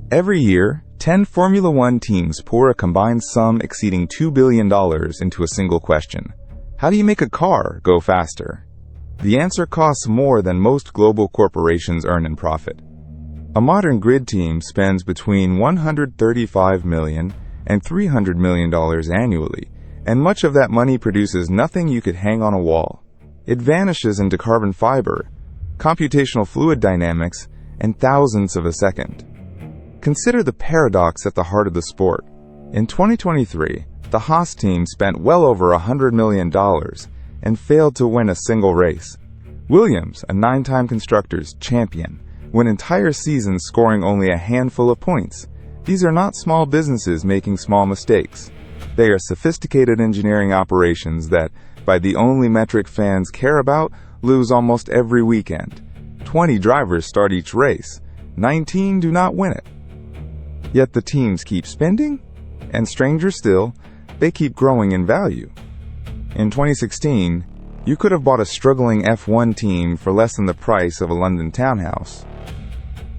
Every year, 10 Formula One teams pour a combined sum exceeding $2 billion into a single question. How do you make a car go faster? The answer costs more than most global corporations earn in profit. A modern grid team spends between $135 million and $300 million annually, and much of that money produces nothing you could hang on a wall. It vanishes into carbon fiber, computational fluid dynamics, and thousandths of a second. Consider the paradox at the heart of the sport. In 2023, the Haas team spent well over $100 million and failed to win a single race. Williams, a 9-time Constructors' champion, went entire seasons scoring only a handful of points. These are not small businesses making small mistakes. They are sophisticated engineering operations that, by the only metric fans care about, lose almost every weekend. 20 drivers start each race. 19 do not win it. Yet the teams keep spending, and stranger still, they keep growing in value. In 2016, you could have bought a struggling F1 team for less than the price of a London townhouse.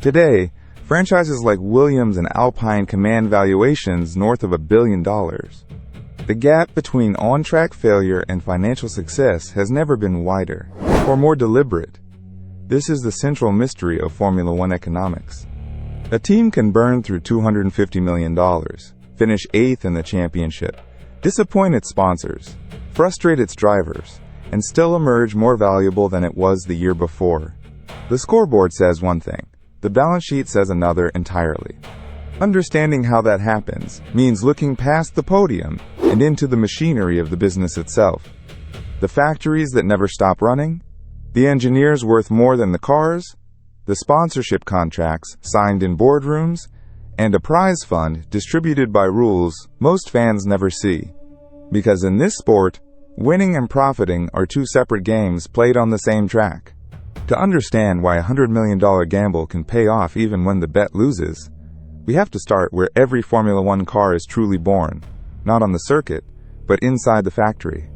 Today, franchises like Williams and Alpine command valuations north of $1 billion. The gap between on-track failure and financial success has never been wider or more deliberate. This is the central mystery of Formula One economics. A team can burn through $250 million, finish 8th in the championship, disappoint its sponsors, frustrate its drivers, and still emerge more valuable than it was the year before. The scoreboard says one thing, the balance sheet says another entirely. Understanding how that happens means looking past the podium and into the machinery of the business itself. The factories that never stop running, the engineers worth more than the cars, the sponsorship contracts signed in boardrooms, and a prize fund distributed by rules most fans never see. Because in this sport, winning and profiting are two separate games played on the same track. To understand why a $100 million gamble can pay off even when the bet loses, we have to start where every Formula One car is truly born, not on the circuit, but inside the factory.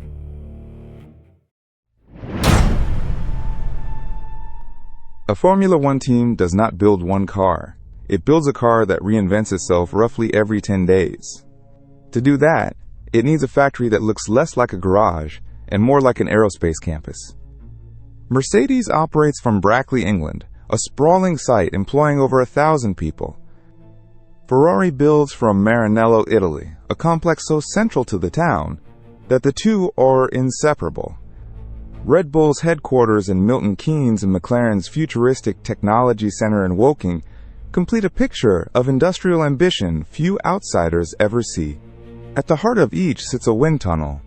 A Formula One team does not build one car. It builds a car that reinvents itself roughly every 10 days. To do that, it needs a factory that looks less like a garage and more like an aerospace campus. Mercedes operates from Brackley, England, a sprawling site employing over 1,000 people. Ferrari builds from Maranello, Italy, a complex so central to the town that the two are inseparable. Red Bull's headquarters in Milton Keynes and McLaren's futuristic technology center in Woking complete a picture of industrial ambition few outsiders ever see. At the heart of each sits a wind tunnel.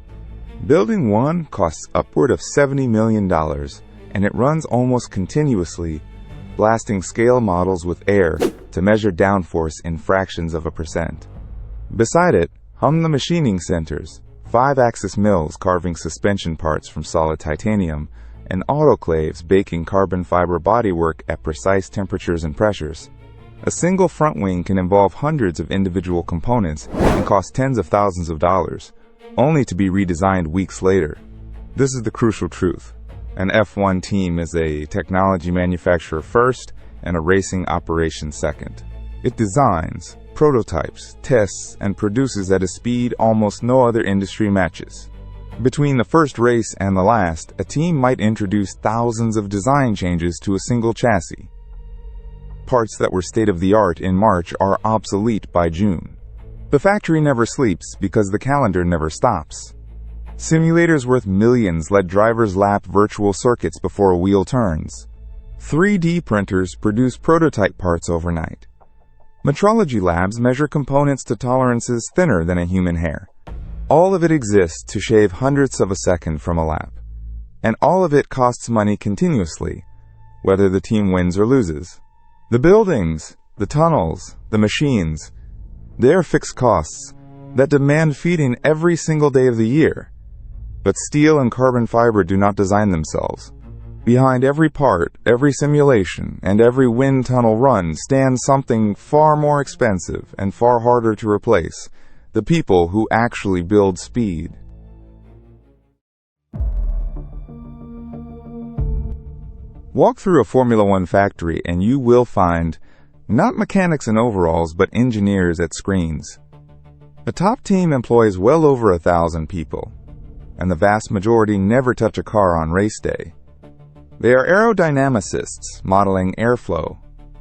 Building one costs upward of $70 million, and it runs almost continuously, blasting scale models with air to measure downforce in fractions of a percent. Beside it hum the machining centers, 5-axis mills carving suspension parts from solid titanium, and autoclaves baking carbon fiber bodywork at precise temperatures and pressures. A single front wing can involve hundreds of individual components and cost tens of thousands of dollars, only to be redesigned weeks later. This is the crucial truth. An F1 team is a technology manufacturer first and a racing operation second. It designs, prototypes, tests, and produces at a speed almost no other industry matches. Between the first race and the last, a team might introduce thousands of design changes to a single chassis. Parts that were state-of-the-art in March are obsolete by June. The factory never sleeps because the calendar never stops. Simulators worth millions let drivers lap virtual circuits before a wheel turns. 3D printers produce prototype parts overnight. Metrology labs measure components to tolerances thinner than a human hair. All of it exists to shave hundredths of a second from a lap. And all of it costs money continuously, whether the team wins or loses. The buildings, the tunnels, the machines, they're fixed costs that demand feeding every single day of the year. But steel and carbon fiber do not design themselves. Behind every part, every simulation, and every wind tunnel run stands something far more expensive and far harder to replace: the people who actually build speed. Walk through a Formula One factory and you will find Not mechanics in overalls, but engineers at screens. The top team employs well over 1,000 people, and the vast majority never touch a car on race day. They are aerodynamicists modeling airflow,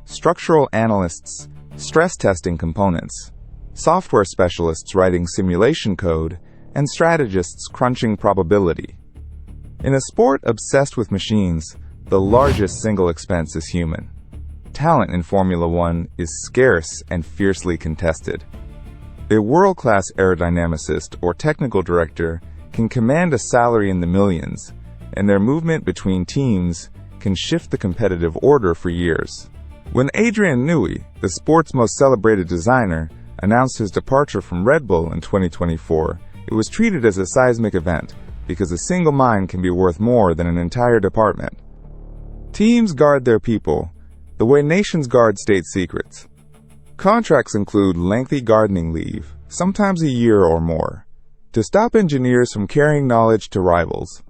structural analysts stress testing components, software specialists writing simulation code, and strategists crunching probability. In a sport obsessed with machines, the largest single expense is human. Talent in Formula One is scarce and fiercely contested. A world-class aerodynamicist or technical director can command a salary in the millions, and their movement between teams can shift the competitive order for years. When Adrian Newey, the sport's most celebrated designer, announced his departure from Red Bull in 2024, it was treated as a seismic event because a single mind can be worth more than an entire department. Teams guard their people the way nations guard state secrets. Contracts include lengthy gardening leave, sometimes a year or more, to stop engineers from carrying knowledge to rivals.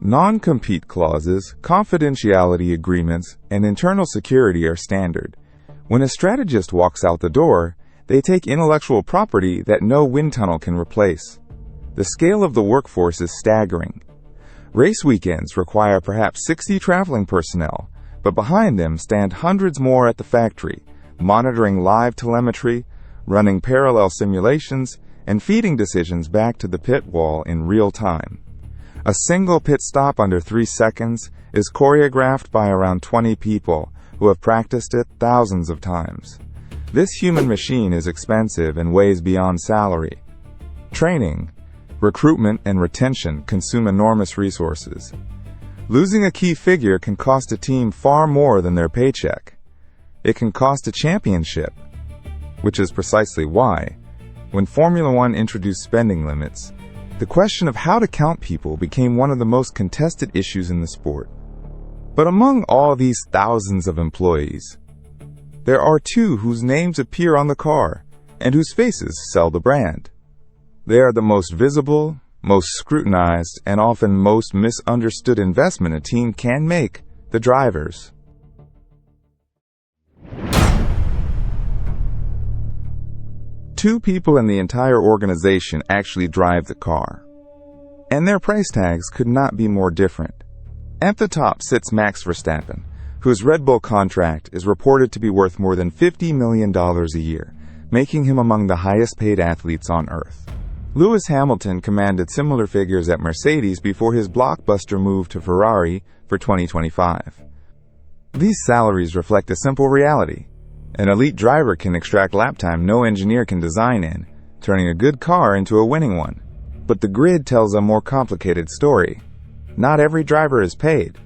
Non-compete clauses, confidentiality agreements, and internal security are standard. When a strategist walks out the door, they take intellectual property that no wind tunnel can replace. The scale of the workforce is staggering. Race weekends require perhaps 60 traveling personnel, but behind them stand hundreds more at the factory, monitoring live telemetry, running parallel simulations, and feeding decisions back to the pit wall in real time. A single pit stop under 3 seconds is choreographed by around 20 people who have practiced it thousands of times. This human machine is expensive and weighs beyond salary. Training, recruitment, and retention consume enormous resources. Losing a key figure can cost a team far more than their paycheck. It can cost a championship, which is precisely why, when Formula One introduced spending limits, the question of how to count people became one of the most contested issues in the sport. But among all these thousands of employees, there are two whose names appear on the car and whose faces sell the brand. They are the most visible, most scrutinized, and often most misunderstood investment a team can make: the drivers. Two people in the entire organization actually drive the car, and their price tags could not be more different. At the top sits Max Verstappen, whose Red Bull contract is reported to be worth more than $50 million a year, making him among the highest-paid athletes on Earth. Lewis Hamilton commanded similar figures at Mercedes before his blockbuster move to Ferrari for 2025. These salaries reflect a simple reality. An elite driver can extract lap time no engineer can design in, turning a good car into a winning one. But the grid tells a more complicated story. Not every driver is paid.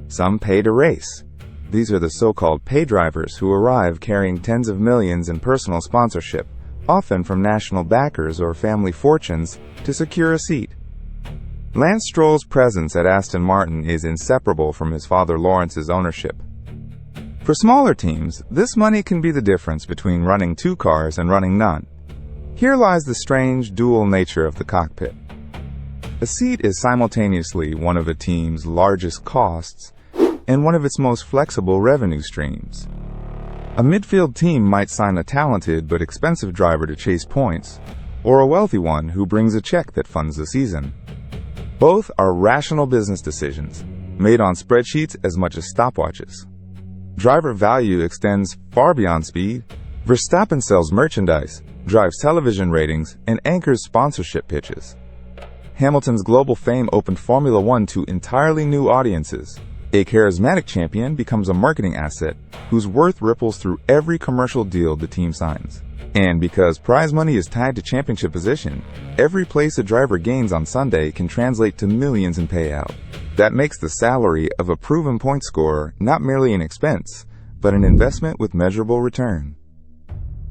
Some pay to race. These are the so-called pay drivers who arrive carrying tens of millions in personal sponsorship, often from national backers or family fortunes, to secure a seat. Lance Stroll's presence at Aston Martin is inseparable from his father Lawrence's ownership. For smaller teams, this money can be the difference between running 2 cars and running none. Here lies the strange, dual nature of the cockpit. A seat is simultaneously one of a team's largest costs and one of its most flexible revenue streams. A midfield team might sign a talented but expensive driver to chase points, or a wealthy one who brings a check that funds the season. Both are rational business decisions, made on spreadsheets as much as stopwatches. Driver value extends far beyond speed. Verstappen sells merchandise, drives television ratings, and anchors sponsorship pitches. Hamilton's global fame opened Formula One to entirely new audiences. A charismatic champion becomes a marketing asset whose worth ripples through every commercial deal the team signs. And because prize money is tied to championship position, every place a driver gains on Sunday can translate to millions in payout. That makes the salary of a proven point scorer not merely an expense, but an investment with measurable return.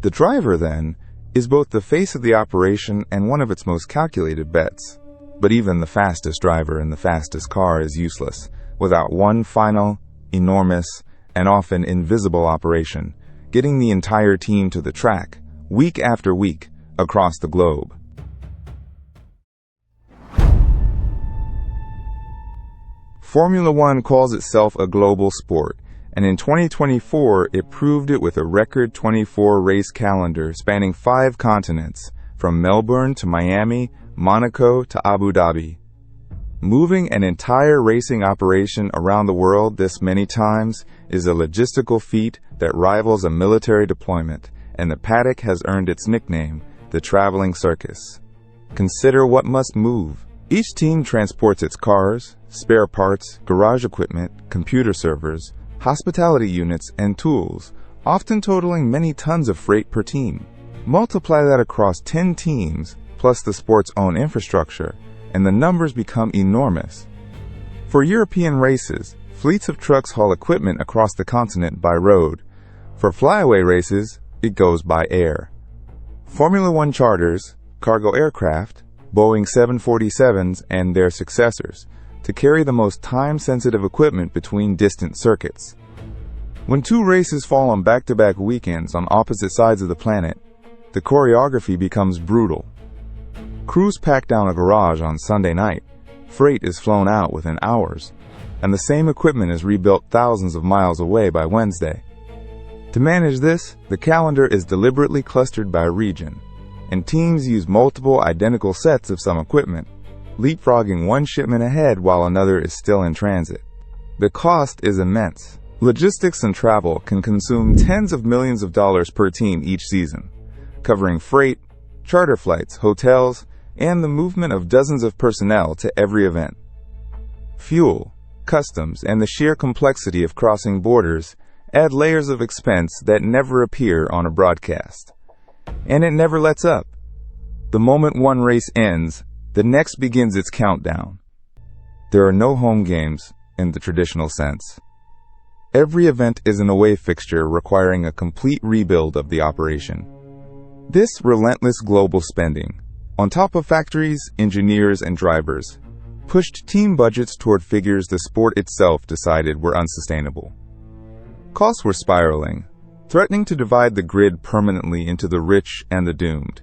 The driver, then, is both the face of the operation and one of its most calculated bets. But even the fastest driver in the fastest car is useless without one final, enormous, and often invisible operation, getting the entire team to the track, week after week, across the globe. Formula One calls itself a global sport, and in 2024 it proved it with a record 24-race calendar spanning 5 continents, from Melbourne to Miami, Monaco to Abu Dhabi. Moving an entire racing operation around the world this many times is a logistical feat that rivals a military deployment, and the paddock has earned its nickname, the Traveling Circus. Consider what must move. Each team transports its cars, spare parts, garage equipment, computer servers, hospitality units, and tools, often totaling many tons of freight per team. Multiply that across 10 teams, plus the sport's own infrastructure, and the numbers become enormous. For European races, fleets of trucks haul equipment across the continent by road. For flyaway races, it goes by air. Formula One charters cargo aircraft, Boeing 747s and their successors, to carry the most time-sensitive equipment between distant circuits. When 2 races fall on back-to-back weekends on opposite sides of the planet, the choreography becomes brutal. Crews pack down a garage on Sunday night, freight is flown out within hours, and the same equipment is rebuilt thousands of miles away by Wednesday. To manage this, the calendar is deliberately clustered by region, and teams use multiple identical sets of some equipment, leapfrogging one shipment ahead while another is still in transit. The cost is immense. Logistics and travel can consume tens of millions of dollars per team each season, covering freight, charter flights, hotels, and the movement of dozens of personnel to every event. Fuel, customs, and the sheer complexity of crossing borders add layers of expense that never appear on a broadcast. And it never lets up. The moment one race ends, the next begins its countdown. There are no home games in the traditional sense. Every event is an away fixture requiring a complete rebuild of the operation. This relentless global spending, on top of factories, engineers, and drivers, pushed team budgets toward figures the sport itself decided were unsustainable. Costs were spiraling, threatening to divide the grid permanently into the rich and the doomed.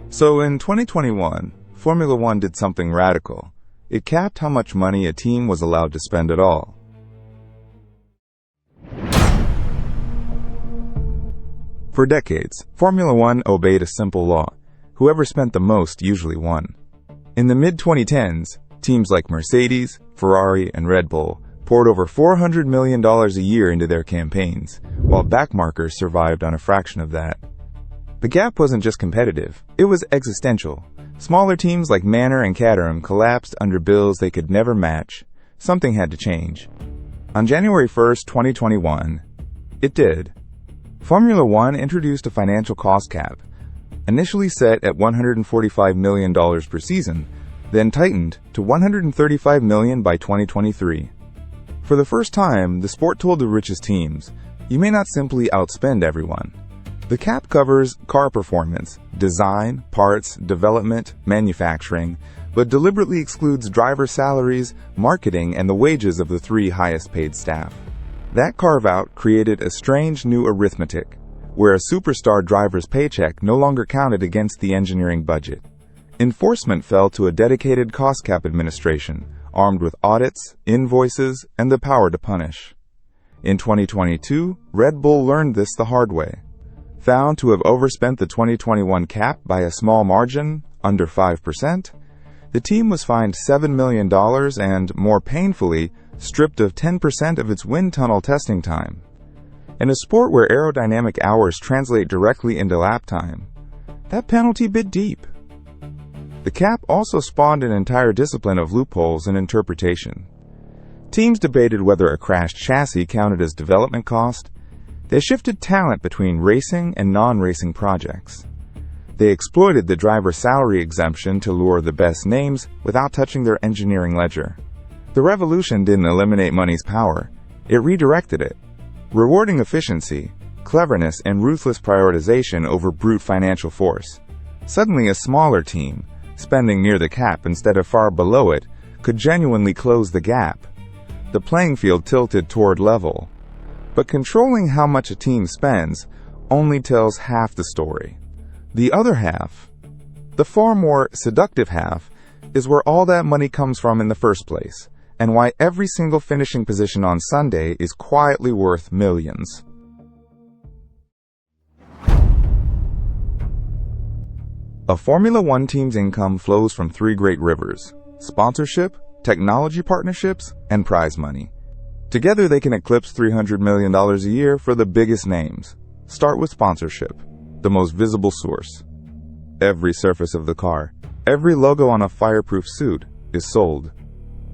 So in 2021, Formula One did something radical. It capped how much money a team was allowed to spend at all. For decades, Formula One obeyed a simple law. Whoever spent the most usually won. In the mid-2010s, teams like Mercedes, Ferrari, and Red Bull poured over $400 million a year into their campaigns, while backmarkers survived on a fraction of that. The gap wasn't just competitive, it was existential. Smaller teams like Manor and Caterham collapsed under bills they could never match. Something had to change. On January 1st, 2021, it did. Formula One introduced a financial cost cap, initially set at $145 million per season, then tightened to $135 million by 2023. For the first time, the sport told the richest teams, you may not simply outspend everyone. The cap covers car performance, design, parts, development, manufacturing, but deliberately excludes driver salaries, marketing, and the wages of the 3 highest paid staff. That carve-out created a strange new arithmetic, where a superstar driver's paycheck no longer counted against the engineering budget. Enforcement fell to a dedicated cost cap administration, armed with audits, invoices, and the power to punish. In 2022, Red Bull learned this the hard way. Found to have overspent the 2021 cap by a small margin, under 5%, the team was fined $7 million and, more painfully, stripped of 10% of its wind tunnel testing time. In a sport where aerodynamic hours translate directly into lap time, that penalty bit deep. The cap also spawned an entire discipline of loopholes and interpretation. Teams debated whether a crashed chassis counted as development cost. They shifted talent between racing and non-racing projects. They exploited the driver salary exemption to lure the best names without touching their engineering ledger. The revolution didn't eliminate money's power, it redirected it, rewarding efficiency, cleverness, and ruthless prioritization over brute financial force. Suddenly a smaller team, spending near the cap instead of far below it, could genuinely close the gap. The playing field tilted toward level. But controlling how much a team spends only tells half the story. The other half, the far more seductive half, is where all that money comes from in the first place, and why every single finishing position on Sunday is quietly worth millions. A Formula One team's income flows from three great rivers: sponsorship, technology partnerships, and prize money. Together they can eclipse $300 million a year for the biggest names. Start with sponsorship, the most visible source. Every surface of the car, every logo on a fireproof suit is sold.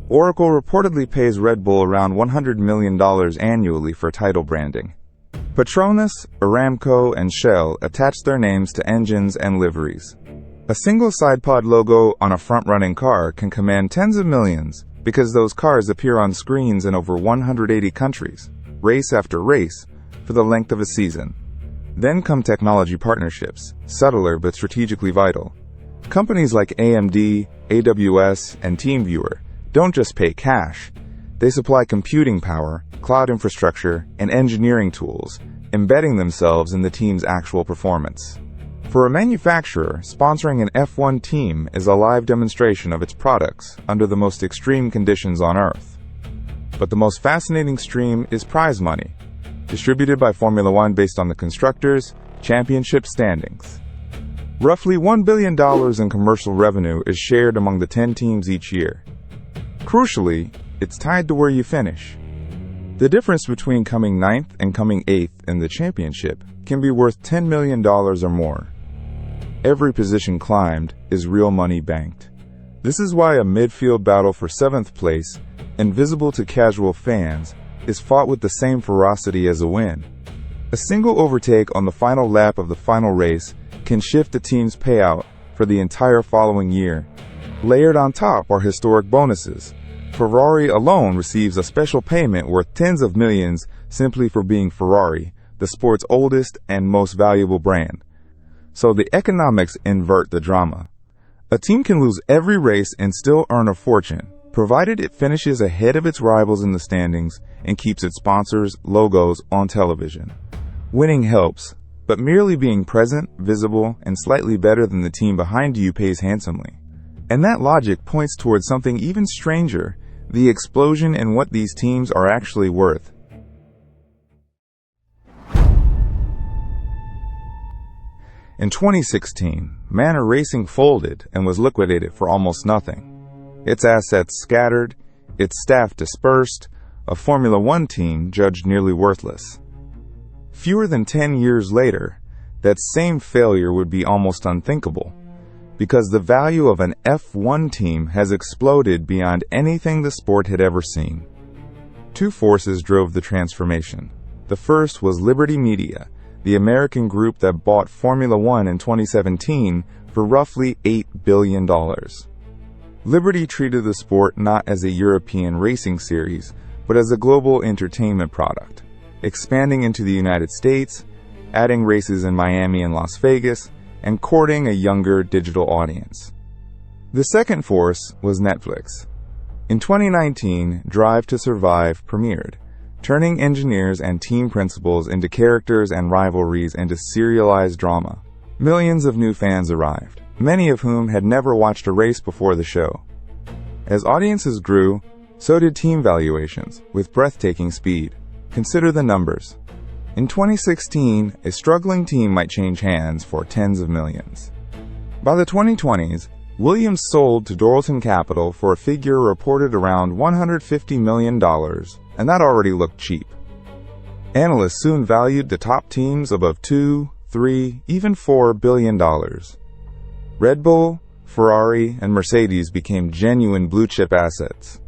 Oracle reportedly pays Red Bull around $100 million annually for title branding. Petronas, Aramco, and Shell attach their names to engines and liveries. A single sidepod logo on a front-running car can command tens of millions because those cars appear on screens in over 180 countries, race after race, for the length of a season. Then come technology partnerships, subtler but strategically vital. Companies like AMD, AWS, and TeamViewer don't just pay cash. They supply computing power, cloud infrastructure, and engineering tools, embedding themselves in the team's actual performance. For a manufacturer, sponsoring an F1 team is a live demonstration of its products under the most extreme conditions on Earth. But the most fascinating stream is prize money, distributed by Formula One based on the constructors' championship standings. Roughly $1 billion in commercial revenue is shared among the 10 teams each year. Crucially, it's tied to where you finish. The difference between coming 9th and coming 8th in the championship can be worth $10 million or more. Every position climbed is real money banked. This is why a midfield battle for 7th place, invisible to casual fans, is fought with the same ferocity as a win. A single overtake on the final lap of the final race can shift the team's payout for the entire following year. Layered on top are historic bonuses. Ferrari alone receives a special payment worth tens of millions simply for being Ferrari, the sport's oldest and most valuable brand. So the economics invert the drama. A team can lose every race and still earn a fortune, provided it finishes ahead of its rivals in the standings and keeps its sponsors' logos on television. Winning helps, but merely being present, visible, and slightly better than the team behind you pays handsomely. And that logic points towards something even stranger: the explosion in what these teams are actually worth. In 2016, Manor Racing folded and was liquidated for almost nothing. Its assets scattered, its staff dispersed, a Formula One team judged nearly worthless. Fewer than 10 years later, that same failure would be almost unthinkable, because the value of an F1 team has exploded beyond anything the sport had ever seen. Two forces drove the transformation. The first was Liberty Media, the American group that bought Formula One in 2017 for roughly $8 billion. Liberty treated the sport not as a European racing series, but as a global entertainment product, expanding into the United States, adding races in Miami and Las Vegas, and courting a younger digital audience. The second force was Netflix. In 2019, Drive to Survive premiered, turning engineers and team principals into characters and rivalries into serialized drama. Millions of new fans arrived, many of whom had never watched a race before the show. As audiences grew, so did team valuations, with breathtaking speed. Consider the numbers. In 2016, a struggling team might change hands for tens of millions. By the 2020s, Williams sold to Dorilton Capital for a figure reported around $150 million, and that already looked cheap. Analysts soon valued the top teams above $2, $3, even $4 billion. Red Bull, Ferrari, and Mercedes became genuine blue-chip assets.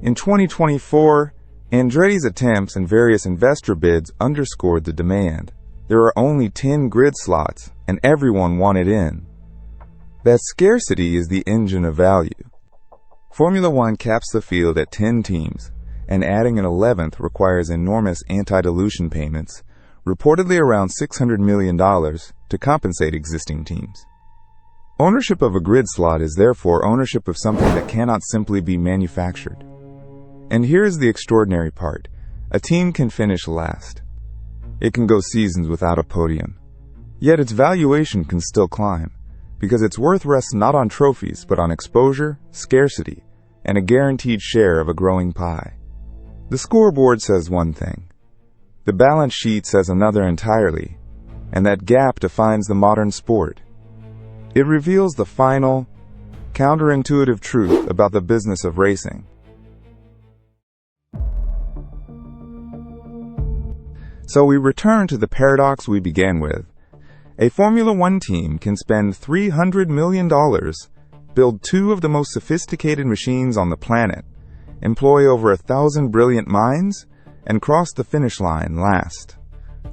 In 2024, Andretti's attempts and various investor bids underscored the demand. There are only 10 grid slots, and everyone wanted in. That scarcity is the engine of value. Formula One caps the field at 10 teams, and adding an 11th requires enormous anti-dilution payments, reportedly around $600 million, to compensate existing teams. Ownership of a grid slot is therefore ownership of something that cannot simply be manufactured. And here is the extraordinary part. A team can finish last. It can go seasons without a podium. Yet its valuation can still climb, because its worth rests not on trophies but on exposure, scarcity, and a guaranteed share of a growing pie. The scoreboard says one thing. The balance sheet says another entirely, and that gap defines the modern sport. It reveals the final, counterintuitive truth about the business of racing. So we return to the paradox we began with. A Formula One team can spend $300 million, build two of the most sophisticated machines on the planet, employ over 1,000 brilliant minds, and cross the finish line last.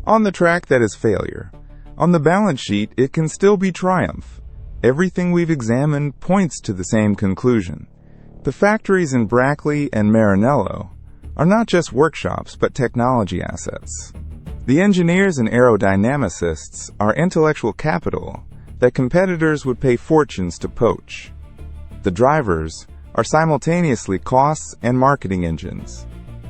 On the track, that is failure. On the balance sheet, it can still be triumph. Everything we've examined points to the same conclusion. The factories in Brackley and Maranello are not just workshops but technology assets. The engineers and aerodynamicists are intellectual capital that competitors would pay fortunes to poach. The drivers are simultaneously costs and marketing engines.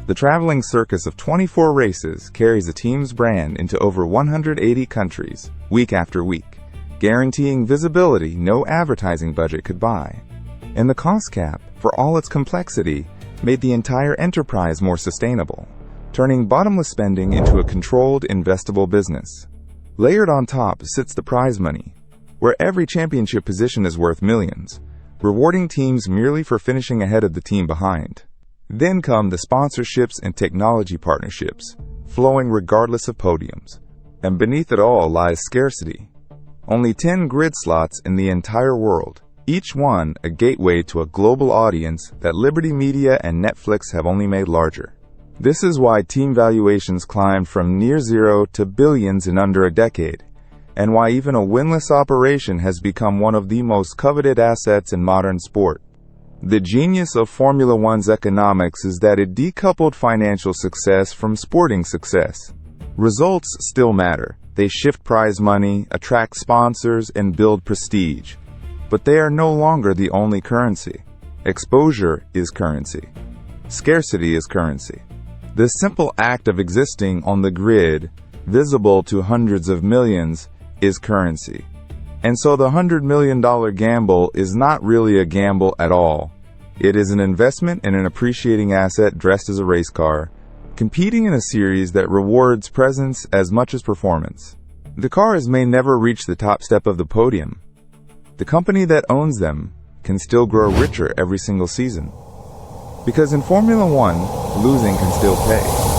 The traveling circus of 24 races carries a team's brand into over 180 countries, week after week, guaranteeing visibility no advertising budget could buy. And the cost cap, for all its complexity, made the entire enterprise more sustainable, turning bottomless spending into a controlled, investable business. Layered on top sits the prize money, where every championship position is worth millions, rewarding teams merely for finishing ahead of the team behind. Then come the sponsorships and technology partnerships, flowing regardless of podiums. And beneath it all lies scarcity. Only 10 grid slots in the entire world, each one a gateway to a global audience that Liberty Media and Netflix have only made larger. This is why team valuations climbed from near zero to billions in under a decade, and why even a winless operation has become one of the most coveted assets in modern sport. The genius of Formula One's economics is that it decoupled financial success from sporting success. Results still matter. They shift prize money, attract sponsors, and build prestige. But they are no longer the only currency. Exposure is currency. Scarcity is currency. The simple act of existing on the grid, visible to hundreds of millions, is currency. And so the $100 million gamble is not really a gamble at all. It is an investment in an appreciating asset dressed as a race car, competing in a series that rewards presence as much as performance. The cars may never reach the top step of the podium. The company that owns them can still grow richer every single season. Because in Formula One, losing can still pay.